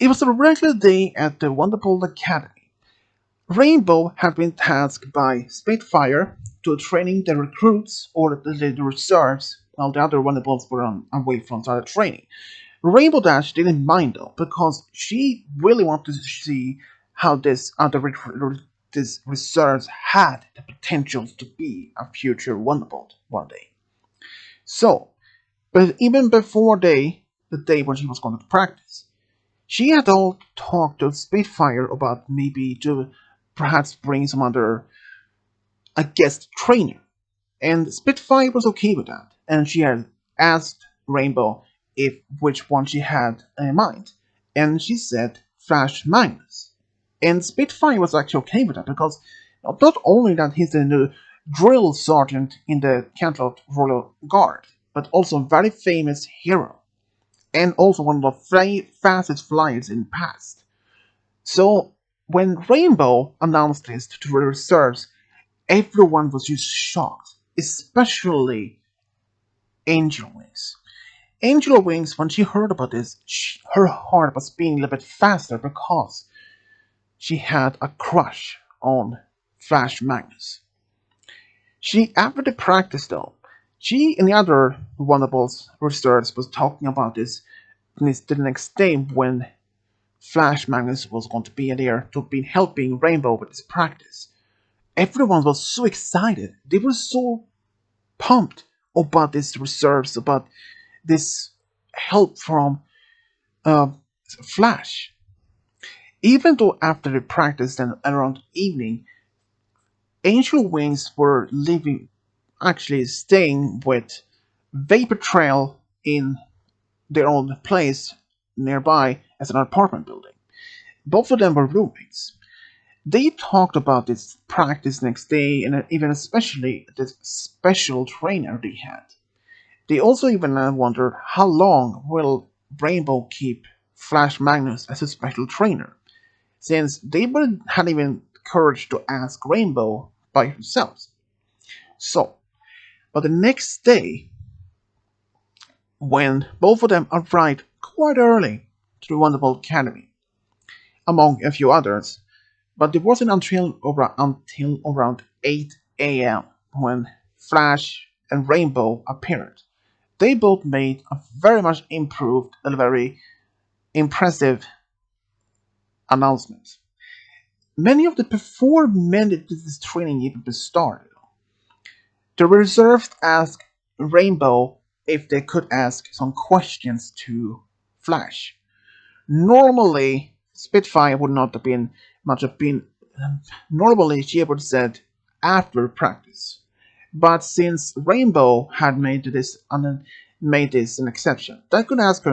It was a regular day at the Wonderful Academy. Rainbow had been tasked by Spitfire to training the recruits or the reserves, while the other Wonderbolts were away from training. Rainbow Dash didn't mind though, because she really wanted to see how this reserves had the potential to be a future Wonderbolt one day. So, but even before the day when she was going to practice, she had all talked to Spitfire about maybe to perhaps bring some other a guest trainer, and Spitfire was okay with that, and she had asked Rainbow if which one she had in mind, and she said Flash Magnus, and Spitfire was actually okay with that because not only that he's the new drill sergeant in the Canterlot Royal Guard, but also a very famous hero, and also one of the fastest flyers in the past. So when Rainbow announced this to the reserves, everyone was just shocked, especially Angel Wings. Angel Wings, when she heard about this, her heart was beating a little bit faster because she had a crush on Flash Magnus. After the practice though, she and the other Wonderbolts reserves was talking about this the next day when Flash Magnus was going to be there to be helping Rainbow with his practice. Everyone was so excited. They were so pumped about this reserves, about this help from uh, Flash. Even though after the practice and around evening, Angel Wings were living, actually staying with Vapor Trail in their own place nearby as an apartment building. Both of them were roommates. They talked about this practice next day and even especially this special trainer they had. They also even wondered how long will Rainbow keep Flash Magnus as a special trainer, since they hadn't even courage to ask Rainbow by herself. So, but the next day, when both of them arrived quite early to the Wonderful Academy, among a few others, but it wasn't until around 8 a.m. when Flash and Rainbow appeared. They both made a very much improved and very impressive announcement. Before many of this training even started, the reserves asked Rainbow if they could ask some questions to Flash. Normally, Spitfire would not have been much have been. Normally, she would have said after practice, but since Rainbow had made this an exception, they could ask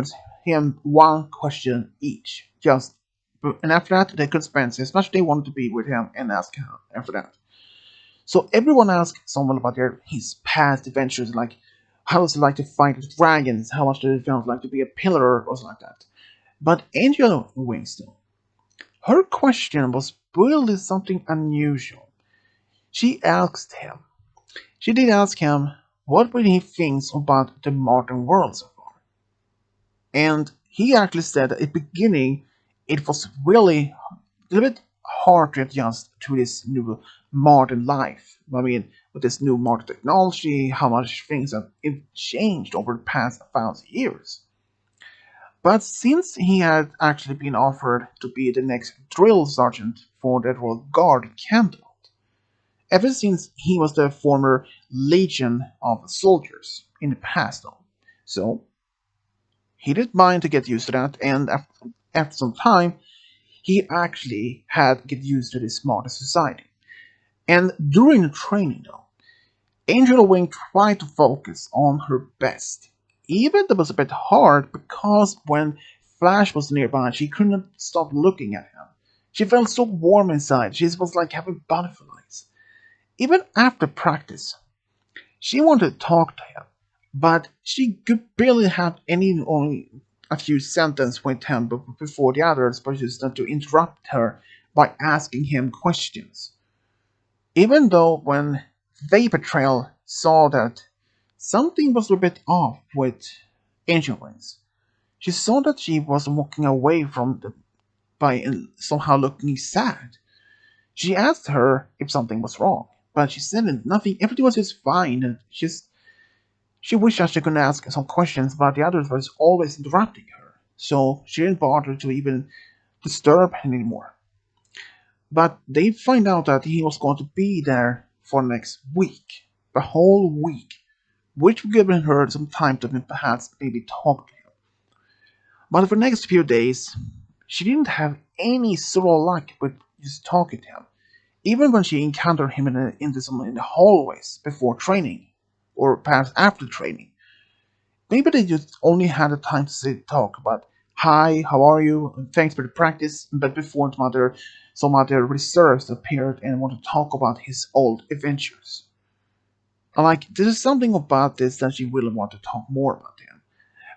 him one question each, just and after that they could spend as much as they wanted to be with him and ask him after that. So everyone asked someone about his past adventures, like how was it like to fight with dragons, how much did it feel like to be a pillar or something like that. But Angela Winston, her question was really something unusual. She asked him, she did ask him what really he thinks about the modern world so far. And he actually said that at the beginning it was really a little bit hard to adjust to this new modern life. I mean, with this new modern technology, how much things have changed over the past 1,000 years. But since he had actually been offered to be the next drill sergeant for the Royal Guard Canton, ever since he was the former Legion of Soldiers in the past, though. So he didn't mind to get used to that, and after some time, he actually had get used to this modern society. And during the training, though, Angel Wing tried to focus on her best. Even though it was a bit hard because when Flash was nearby, she couldn't stop looking at him. She felt so warm inside, she was like having butterflies. Even after practice, she wanted to talk to him, but she could barely have only a few sentences with him before the others persisted to interrupt her by asking him questions. Even though when Vapor Trail saw that something was a bit off with Angel Wings, She saw that she was walking away from the by and somehow looking sad. She asked her if something was wrong, but she said nothing. Everything was just fine, and she wished that she could ask some questions, but the others was always interrupting her, so she didn't bother to even disturb him anymore. But they find out that he was going to be there for next week, the whole week, which would give her some time to perhaps maybe talk to him. But for the next few days, she didn't have any sort of luck with just talking to him. Even when she encountered him in the hallways before training, or perhaps after training, maybe they just only had the time to sit talk about hi, how are you, and thanks for the practice, but before some other reserves appeared and wanted to talk about his old adventures. Like, there's something about this that she really wanted to talk more about him,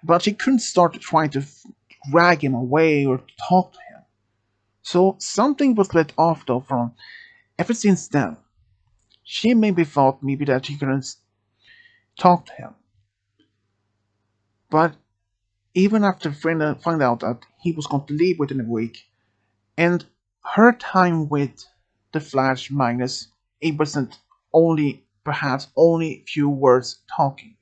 but she couldn't start trying to drag him away or to talk to him. So something was let off though from ever since then. She maybe thought maybe that she couldn't talk to him, but even after find out that he was going to leave within a week, and her time with the Flash Magnus, it wasn't only perhaps only few words talking.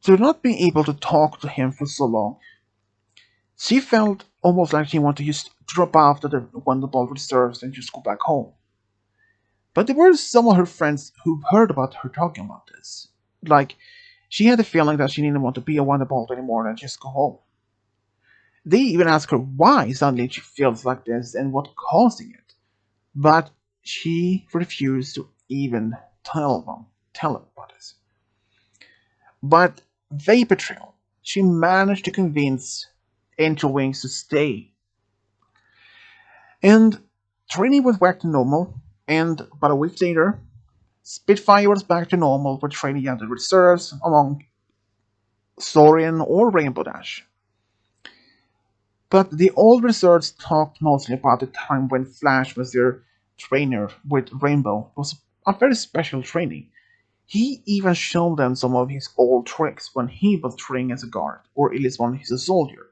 To not being able to talk to him for so long, she felt almost like she wanted to just drop out of the Wonderbolt reserves and just go back home. But there were some of her friends who heard about her talking about this. Like, she had a feeling that she didn't want to be a Wonderbolt anymore and just go home. They even asked her why suddenly she feels like this and what causing it. But she refused to even tell them about this. But Vapor Trail, she managed to convince Angel Wings to stay. And training went back to normal, and about a week later, Spitfire was back to normal with training under reserves among Saurian or Rainbow Dash. But the old reserves talked mostly about the time when Flash was their trainer with Rainbow. It was a very special training. He even showed them some of his old tricks when he was training as a guard, or at least when he's a soldier.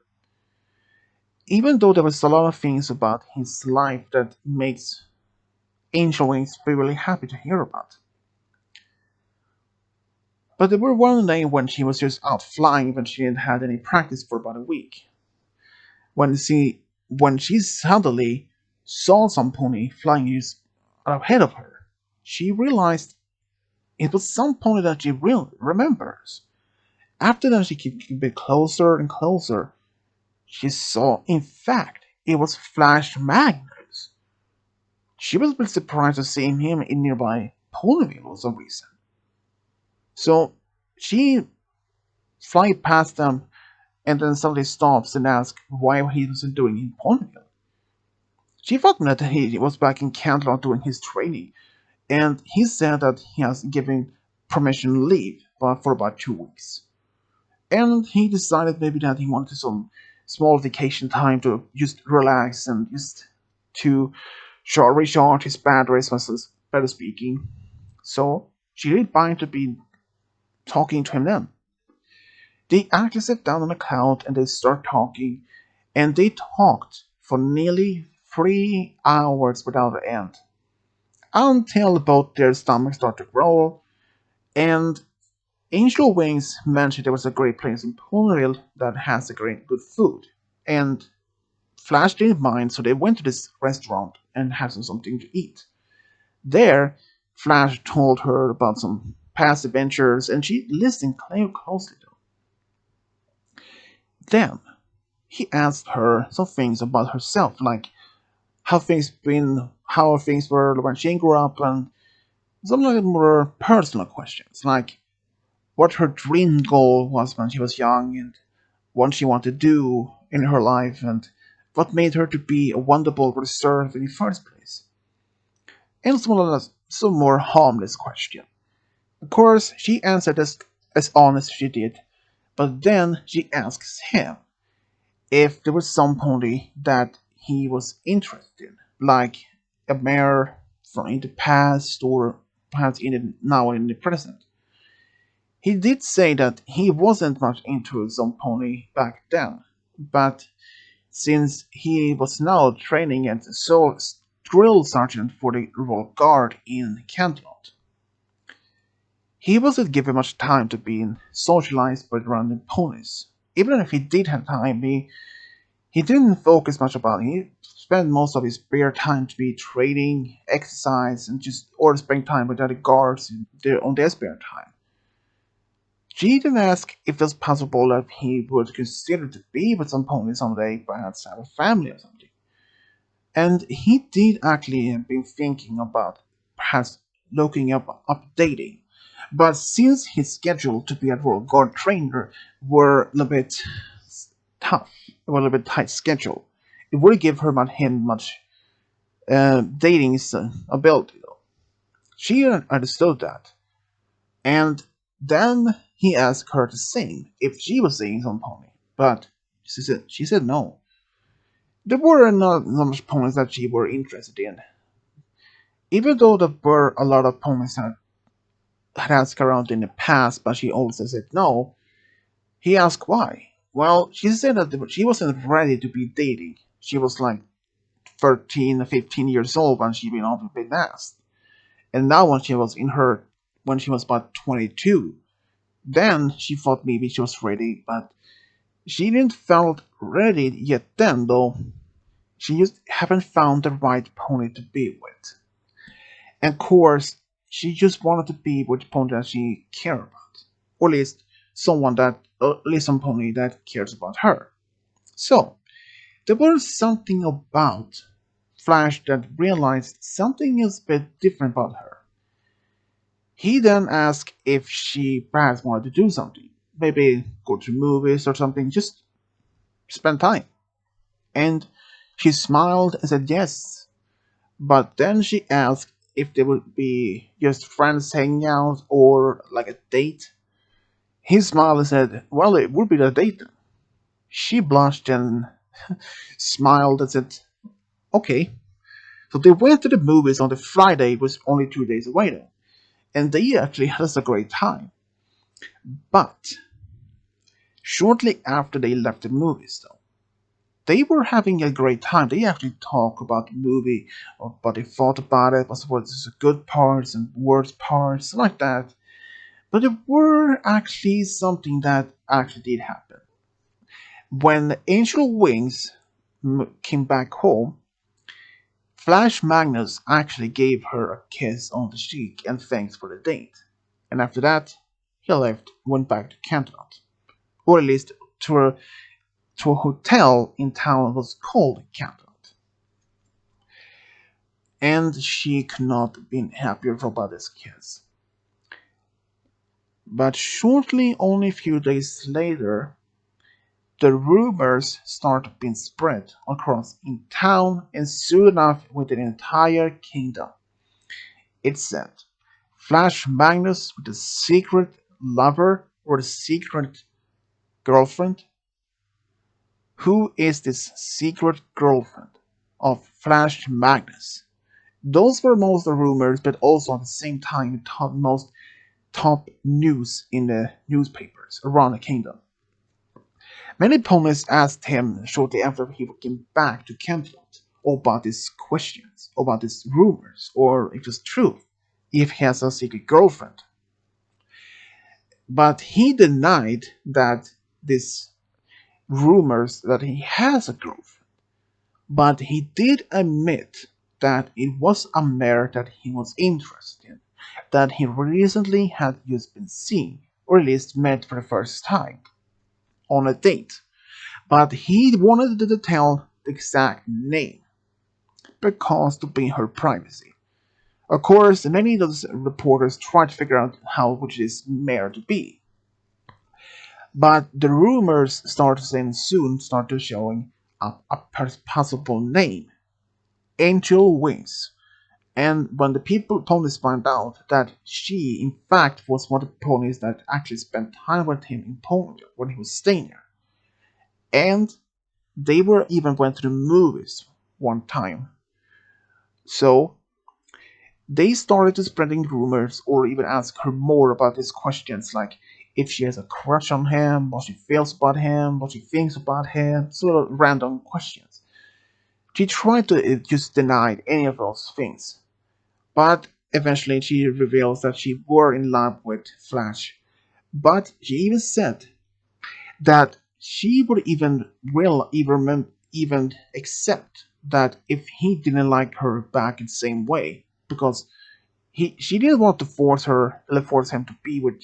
Even though there was a lot of things about his life that makes Angel Wings be really happy to hear about. But there were one day when she was just out flying when she hadn't had any practice for about a week. When she suddenly saw some pony flying just ahead of her, she realized it was some pony that she really remembers. After that, she kept a bit closer and closer. She saw, in fact, it was Flash Magnus. She was a bit surprised to see him in nearby Ponyville for some reason. So she fly past them and then suddenly stops and asks why he wasn't doing in Ponyville. She thought that he was back in Canterlot doing his training, and he said that he has given permission to leave but for about 2 weeks. And he decided maybe that he wanted some small vacation time to just relax and just to recharge his batteries, was better speaking. So she didn't mind to be talking to him then. They actually sit down on a couch and they start talking, and they talked for nearly 3 hours without end, until both their stomachs started to growl, and Angel Wings mentioned there was a great place in Ponyville that has a great good food, and Flash didn't mind, so they went to this restaurant and had something to eat. There, Flash told her about some past adventures, and she listened closely. Then he asked her some things about herself, like how things were when she grew up, and some like more personal questions, like what her dream goal was when she was young, and what she wanted to do in her life, and what made her to be a wonderful reserve in the first place. And some more harmless question. Of course, she answered as honest as she did, but then she asks him if there was somebody that he was interested in, like a mare from in the past or perhaps in the, now in the present. He did say that he wasn't much into his own pony back then, but since he was now training as a drill sergeant for the Royal Guard in Canterlot, he wasn't given much time to be socialized with random ponies. Even if he did have time, he didn't focus much about it. He spent most of his spare time to be trading, exercise, and just or spending time with other guards on their spare time. She then asked if it was possible that he would consider to be with some pony someday, perhaps have a family or something. And he did actually have been thinking about perhaps looking up dating. But since his schedule to be a Royal Guard trainer were a little bit tough, a little bit tight schedule, it wouldn't give him much dating ability. Though. She understood that. And then he asked her the same if she was seeing some pony. But she said no. There were not much ponies that she were interested in. Even though there were a lot of ponies that had asked around in the past, but she always said no, he asked why. Well, she said that she wasn't ready to be dating. She was like 13 or 15 years old when she been asked. And now when she was about 22, then she thought maybe she was ready, but she didn't felt ready yet then, though. She just haven't found the right pony to be with. And of course, she just wanted to be with the pony that she cared about. Or at least at least some pony that cares about her. So, there was something about Flash that realized something is a bit different about her. He then asked if she perhaps wanted to do something. Maybe go to movies or something, just spend time. And she smiled and said yes. But then she asked if there would be just friends hanging out or like a date. He smiled and said, well, it would be a date. She blushed and smiled and said, okay. So they went to the movies on the Friday, it was only 2 days away though. And they actually had us a great time. But shortly after they left the movies though, they were having a great time. They actually talked about the movie, what they thought about it, what was the good parts and worst parts, like that. But there were actually something that actually did happen. When Angel Wings came back home, Flash Magnus actually gave her a kiss on the cheek and thanks for the date. And after that, he went back to Canterlot. Or at least to a hotel in town that was called Canterlot. And she could not have been happier about this kiss. But shortly, only a few days later, the rumors started being spread across in town and soon enough with the entire kingdom. It said, Flash Magnus with a secret lover or a secret girlfriend? Who is this secret girlfriend of Flash Magnus? Those were most of the rumors, but also at the same time most top news in the newspapers around the kingdom. Many ponies asked him shortly after he came back to Camelot about these questions, about these rumors, or if it's true, if he has a secret girlfriend. But he denied that these rumors that he has a girlfriend. But he did admit that it was a mare that he was interested in, that he recently had just been seen, or at least met for the first time, on a date. But he wanted to tell the exact name, because to be her privacy. Of course, many of those reporters tried to figure out which this mare to be. But the rumors started showing a possible name, Angel Wings. And when the ponies found out that she, in fact, was one of the ponies that actually spent time with him in Poland when he was staying there. And they were even went to the movies one time. So They started to spreading rumors or even ask her more about these questions like if she has a crush on him, what she feels about him, what she thinks about him, sort of random questions. She tried to just deny any of those things, but eventually she reveals that she were in love with Flash. But she even said that she would even accept that if he didn't like her back in the same way, because she didn't want to force him to be with.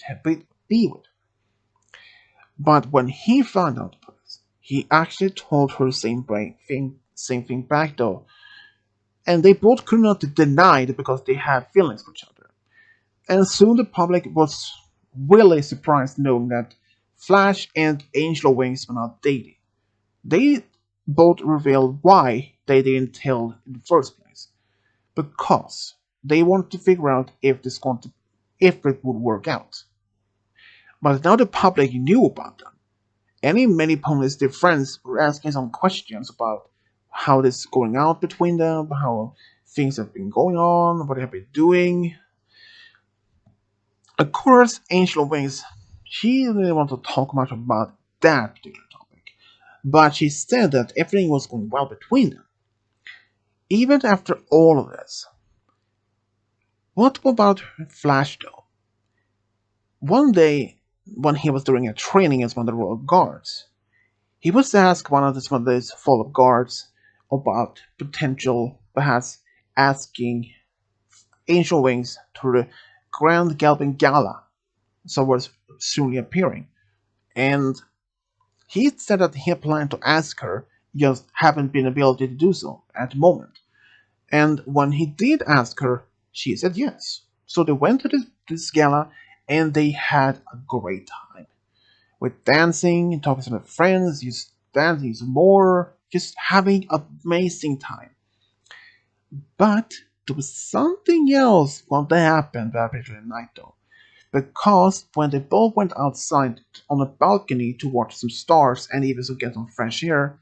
But when he found out about this, he actually told her same thing back though, and they both could not deny it because they had feelings for each other. And soon the public was really surprised knowing that Flash and Angel Wings were not dating. They both revealed why they didn't tell in the first place, because they wanted to figure out if it would work out. But now the public knew about them. Many ponies, their friends, were asking some questions about how this is going out between them, how things have been going on, what they have been doing. Of course, Angel Wings, she didn't want to talk much about that particular topic, but she said that everything was going well between them. Even after all of this, what about Flash though? One day, when he was doing a training as one of the Royal Guards, he was asked one of these follow-up guards about potential, perhaps asking Angel Wings to the Grand Galvin Gala, so was soon appearing, and he said that he planned to ask her, just haven't been able to do so at the moment. And when he did ask her, she said yes. So they went to this gala and they had a great time. With dancing, talking to their friends, just dancing some more, just having an amazing time. But there was something else what happened that particular night though. Because when they both went outside on a balcony to watch some stars and even to get some fresh air,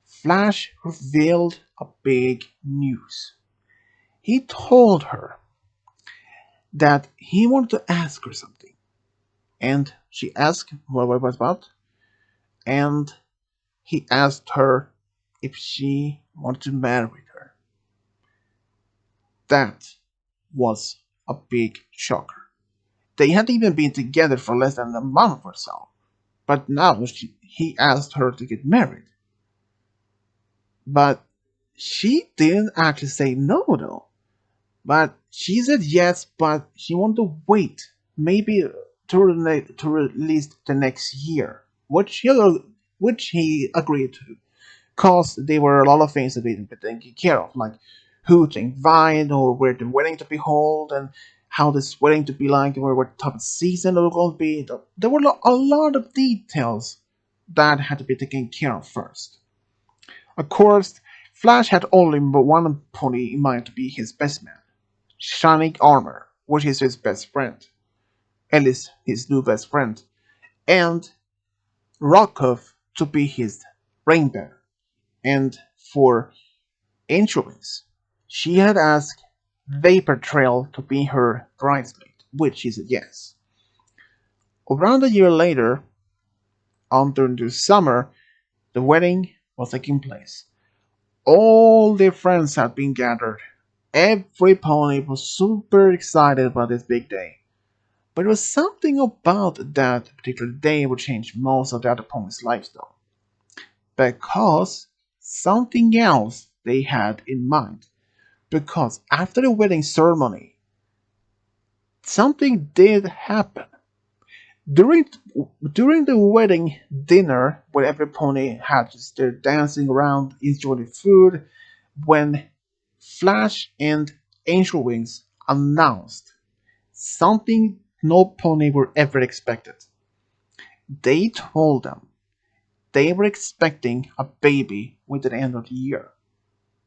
Flash revealed a big news. He told her that he wanted to ask her something. And she asked what it was about. And he asked her if she wanted to marry her. That was a big shocker. They hadn't even been together for less than a month or so. But now he asked her to get married. But she didn't actually say no though. But she said yes, but she wanted to wait, maybe to release the next year, which he agreed to, cause there were a lot of things that they didn't take care of, like who to invite or where the wedding to be held and how this wedding to be like, or what type of season it was going to be. There were a lot of details that had to be taken care of first. Of course, Flash had only one pony in mind to be his best man. Shining Armor, which is his best friend, at least his new best friend, and Rockhoof to be his rainbow. And for Angel Wings, she had asked Vapor Trail to be her bridesmaid, which she said yes. Around a year later, during the summer, the wedding was taking place. All their friends had been gathered. Every pony was super excited about this big day. But there was something about that particular day would change most of the other ponies' lives though. Because something else they had in mind. Because after the wedding ceremony, something did happen. During during the wedding dinner, where every pony had just their dancing around, enjoying the food, when Flash and Angel Wings announced something no pony were ever expected. They told them they were expecting a baby within the end of the year.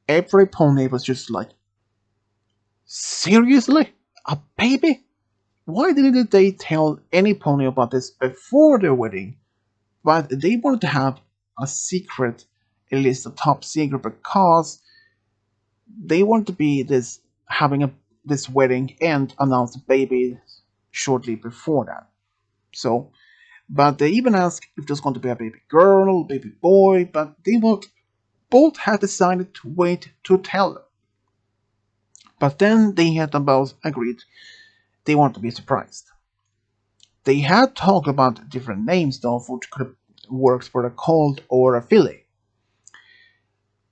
Every pony was just like, seriously? A baby? Why didn't they tell any pony about this before their wedding? But they wanted to have a secret, at least a top secret, because they wanted to be this having a this wedding and announced a baby shortly before that. So, but they even asked if there's going to be a baby girl, baby boy, but they both had decided to wait to tell them. But then they had both agreed they wanted to be surprised. They had talked about different names though, which could have worked for a colt or a filly.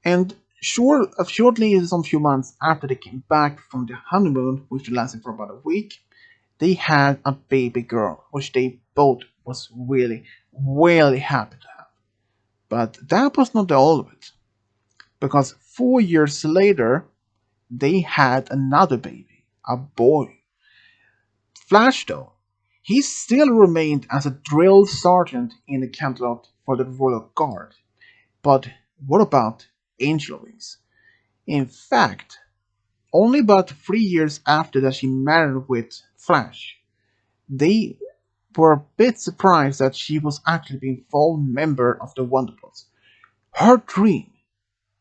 And shortly, some few months after they came back from the honeymoon, which lasted for about a week, they had a baby girl, which they both was really, really happy to have. But that was not all of it, because 4 years later, they had another baby, a boy. Flash, though, he still remained as a drill sergeant in the Canterlot for the Royal Guard. But what about Angel Wings? In fact, only about 3 years after that she married with Flash, they were a bit surprised that she was actually being full member of the Wonderbolts. Her dream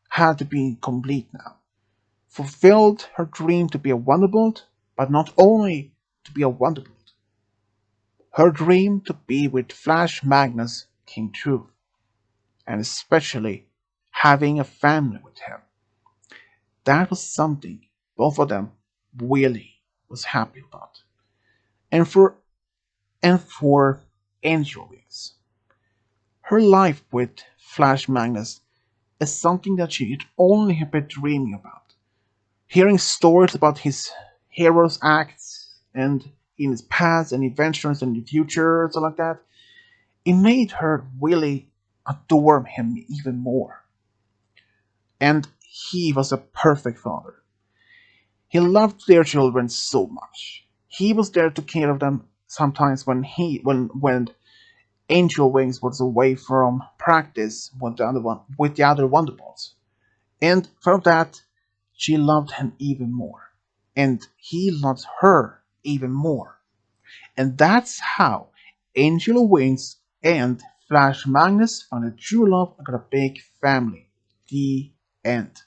had been complete now. Fulfilled her dream to be a Wonderbolt, but not only to be a Wonderbolt. Her dream to be with Flash Magnus came true, and especially having a family with him. That was something both of them really was happy about. And for Angel Wings, her life with Flash Magnus is something that she had only been dreaming about. Hearing stories about his hero's acts and in his past and adventures in the future and stuff like that, it made her really adore him even more. And he was a perfect father. He loved their children so much. He was there to care of them sometimes when Angel Wings was away from practice with the other Wonderbolts. And for that she loved him even more. And he loved her even more. And that's how Angel Wings and Flash Magnus found a true love and got a big family. The end.